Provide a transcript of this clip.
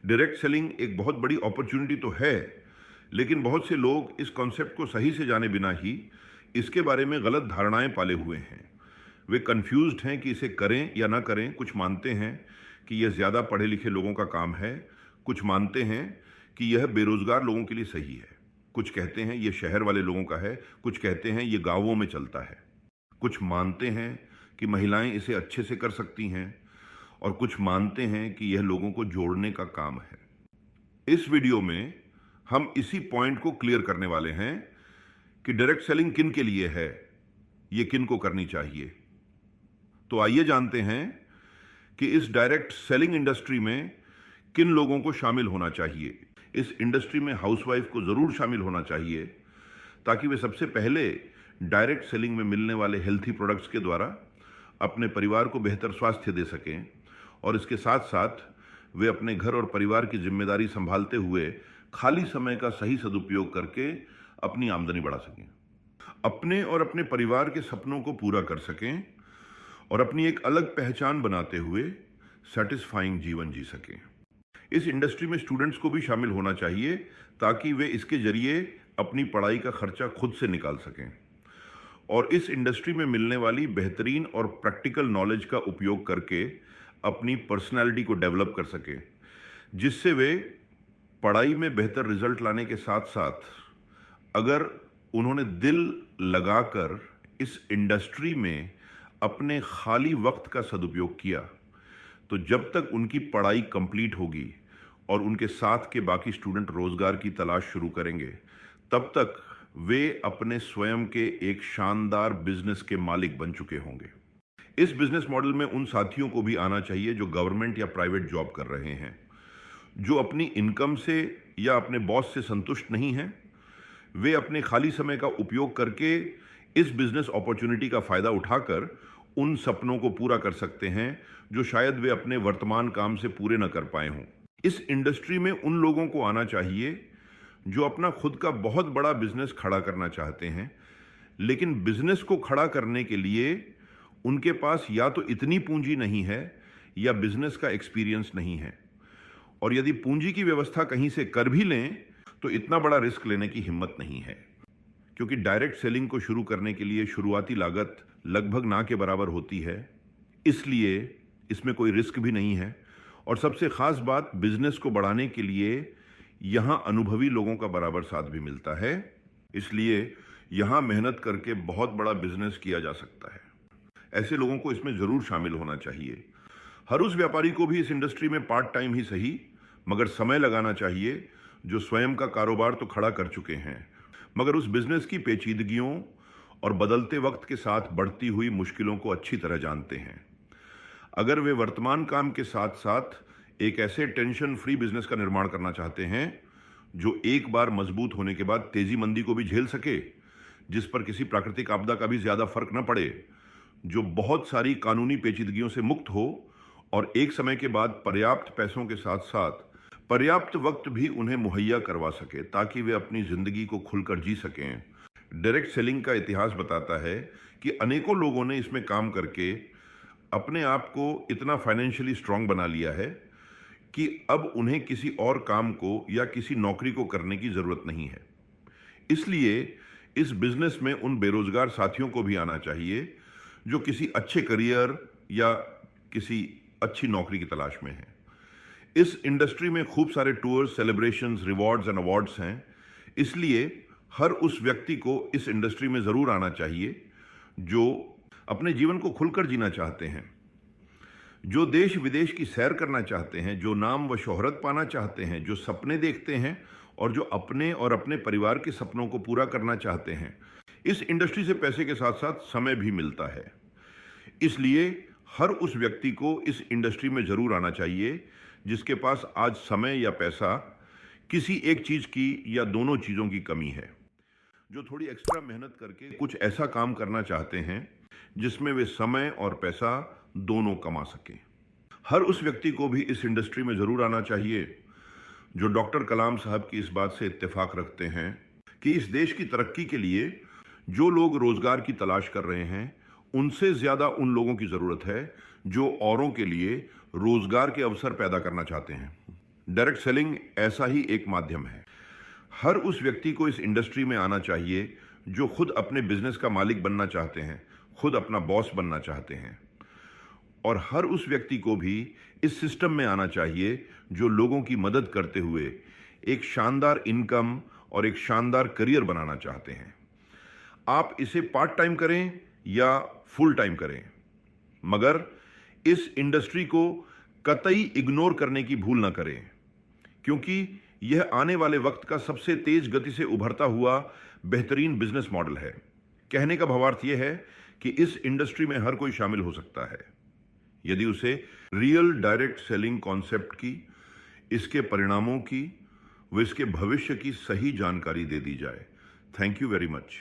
Direct selling एक बहुत बड़ी अपॉर्चुनिटी तो है, लेकिन बहुत से लोग इस कॉन्सेप्ट को सही से जाने बिना ही इसके बारे में गलत धारणाएं पाले हुए हैं। वे कंफ्यूज्ड हैं कि इसे करें या ना करें। कुछ मानते हैं कि यह ज़्यादा पढ़े लिखे लोगों का काम है, कुछ मानते हैं कि यह बेरोजगार लोगों के लिए सही है, कुछ कहते हैं यह शहर वाले लोगों का है, कुछ कहते हैं यह गांवों में चलता है, कुछ मानते हैं कि महिलाएं इसे अच्छे से कर सकती हैं, और कुछ मानते हैं कि यह लोगों को जोड़ने का काम है। इस वीडियो में हम इसी पॉइंट को क्लियर करने वाले हैं कि डायरेक्ट सेलिंग किन के लिए है, ये किन को करनी चाहिए। तो आइए जानते हैं कि इस डायरेक्ट सेलिंग इंडस्ट्री में किन लोगों को शामिल होना चाहिए। इस इंडस्ट्री में हाउसवाइफ को ज़रूर शामिल होना चाहिए, ताकि वे सबसे पहले डायरेक्ट सेलिंग में मिलने वाले हेल्थी प्रोडक्ट्स के द्वारा अपने परिवार को बेहतर स्वास्थ्य दे सकें, और इसके साथ साथ वे अपने घर और परिवार की जिम्मेदारी संभालते हुए खाली समय का सही सदुपयोग करके अपनी आमदनी बढ़ा सकें, अपने और अपने परिवार के सपनों को पूरा कर सकें, और अपनी एक अलग पहचान बनाते हुए सेटिस्फाइंग जीवन जी सकें। इस इंडस्ट्री में स्टूडेंट्स को भी शामिल होना चाहिए, ताकि वे इसके जरिए अपनी पढ़ाई का खर्चा खुद से निकाल सकें, और इस इंडस्ट्री में मिलने वाली बेहतरीन और प्रैक्टिकल नॉलेज का उपयोग करके अपनी पर्सनालिटी को डेवलप कर सकें, जिससे वे पढ़ाई में बेहतर रिजल्ट लाने के साथ साथ अगर उन्होंने दिल लगाकर इस इंडस्ट्री में अपने खाली वक्त का सदुपयोग किया, तो जब तक उनकी पढ़ाई कंप्लीट होगी और उनके साथ के बाकी स्टूडेंट रोजगार की तलाश शुरू करेंगे, तब तक वे अपने स्वयं के एक शानदार बिजनेस के मालिक बन चुके होंगे। इस बिजनेस मॉडल में उन साथियों को भी आना चाहिए जो गवर्नमेंट या प्राइवेट जॉब कर रहे हैं, जो अपनी इनकम से या अपने बॉस से संतुष्ट नहीं हैं। वे अपने खाली समय का उपयोग करके इस बिजनेस अपॉर्चुनिटी का फायदा उठाकर उन सपनों को पूरा कर सकते हैं जो शायद वे अपने वर्तमान काम से पूरे न कर पाए हों। इस इंडस्ट्री में उन लोगों को आना चाहिए जो अपना खुद का बहुत बड़ा बिजनेस खड़ा करना चाहते हैं, लेकिन बिजनेस को खड़ा करने के लिए उनके पास या तो इतनी पूंजी नहीं है या बिजनेस का एक्सपीरियंस नहीं है, और यदि पूंजी की व्यवस्था कहीं से कर भी लें तो इतना बड़ा रिस्क लेने की हिम्मत नहीं है, क्योंकि डायरेक्ट सेलिंग को शुरू करने के लिए शुरुआती लागत लगभग ना के बराबर होती है, इसलिए इसमें कोई रिस्क भी नहीं है। और सबसे खास बात, बिजनेस को बढ़ाने के लिए यहां अनुभवी लोगों का बराबर साथ भी मिलता है, इसलिए यहां मेहनत करके बहुत बड़ा बिजनेस किया जा सकता है। ऐसे लोगों को इसमें जरूर शामिल होना चाहिए। हर उस व्यापारी को भी इस इंडस्ट्री में पार्ट टाइम ही सही, मगर समय लगाना चाहिए, जो स्वयं का कारोबार तो खड़ा कर चुके हैं, मगर उस बिजनेस की पेचीदगियों और बदलते वक्त के साथ बढ़ती हुई मुश्किलों को अच्छी तरह जानते हैं। अगर वे वर्तमान काम के साथ साथ एक ऐसे टेंशन फ्री बिजनेस का निर्माण करना चाहते हैं जो एक बार मजबूत होने के बाद तेजी मंदी को भी झेल सके, जिस पर किसी प्राकृतिक आपदा का भी ज्यादा फर्क न पड़े, जो बहुत सारी कानूनी पेचीदगियों से मुक्त हो, और एक समय के बाद पर्याप्त पैसों के साथ साथ पर्याप्त वक्त भी उन्हें मुहैया करवा सके, ताकि वे अपनी जिंदगी को खुलकर जी सकें। डायरेक्ट सेलिंग का इतिहास बताता है कि अनेकों लोगों ने इसमें काम करके अपने आप को इतना फाइनेंशियली स्ट्रांग बना लिया है कि अब उन्हें किसी और काम को या किसी नौकरी को करने की जरूरत नहीं है। इसलिए इस बिजनेस में उन बेरोजगार साथियों को भी आना चाहिए जो किसी अच्छे करियर या किसी अच्छी नौकरी की तलाश में हैं। इस इंडस्ट्री में खूब सारे tours, celebrations, rewards and awards हैं, इसलिए हर उस व्यक्ति को इस इंडस्ट्री में जरूर आना चाहिए जो अपने जीवन को खुलकर जीना चाहते हैं, जो देश विदेश की सैर करना चाहते हैं, जो नाम व शोहरत पाना चाहते हैं, जो सपने देखते हैं और जो अपने और अपने परिवार के सपनों को पूरा करना चाहते हैं। इस इंडस्ट्री से पैसे के साथ साथ समय भी मिलता है, इसलिए हर उस व्यक्ति को इस इंडस्ट्री में जरूर आना चाहिए जिसके पास आज समय या पैसा, किसी एक चीज की या दोनों चीजों की कमी है, जो थोड़ी एक्स्ट्रा मेहनत करके कुछ ऐसा काम करना चाहते हैं जिसमें वे समय और पैसा दोनों कमा सकें। हर उस व्यक्ति को भी इस इंडस्ट्री में जरूर आना चाहिए जो डॉक्टर कलाम साहब की इस बात से इत्तेफाक रखते हैं कि इस देश की तरक्की के लिए जो लोग रोजगार की तलाश कर रहे हैं, उनसे ज्यादा उन लोगों की जरूरत है जो औरों के लिए रोजगार के अवसर पैदा करना चाहते हैं। डायरेक्ट सेलिंग ऐसा ही एक माध्यम है। हर उस व्यक्ति को इस इंडस्ट्री में आना चाहिए जो खुद अपने बिजनेस का मालिक बनना चाहते हैं, खुद अपना बॉस बनना चाहते हैं। और हर उस व्यक्ति को भी इस सिस्टम में आना चाहिए जो लोगों की मदद करते हुए एक शानदार इनकम और एक शानदार करियर बनाना चाहते हैं। आप इसे पार्ट टाइम करें या फुल टाइम करें, मगर इस इंडस्ट्री को कतई इग्नोर करने की भूल ना करें, क्योंकि यह आने वाले वक्त का सबसे तेज गति से उभरता हुआ बेहतरीन बिजनेस मॉडल है। कहने का भावार्थ यह है कि इस इंडस्ट्री में हर कोई शामिल हो सकता है, यदि उसे रियल डायरेक्ट सेलिंग कॉन्सेप्ट की, इसके परिणामों की व इसके भविष्य की सही जानकारी दे दी जाए। Thank you very much.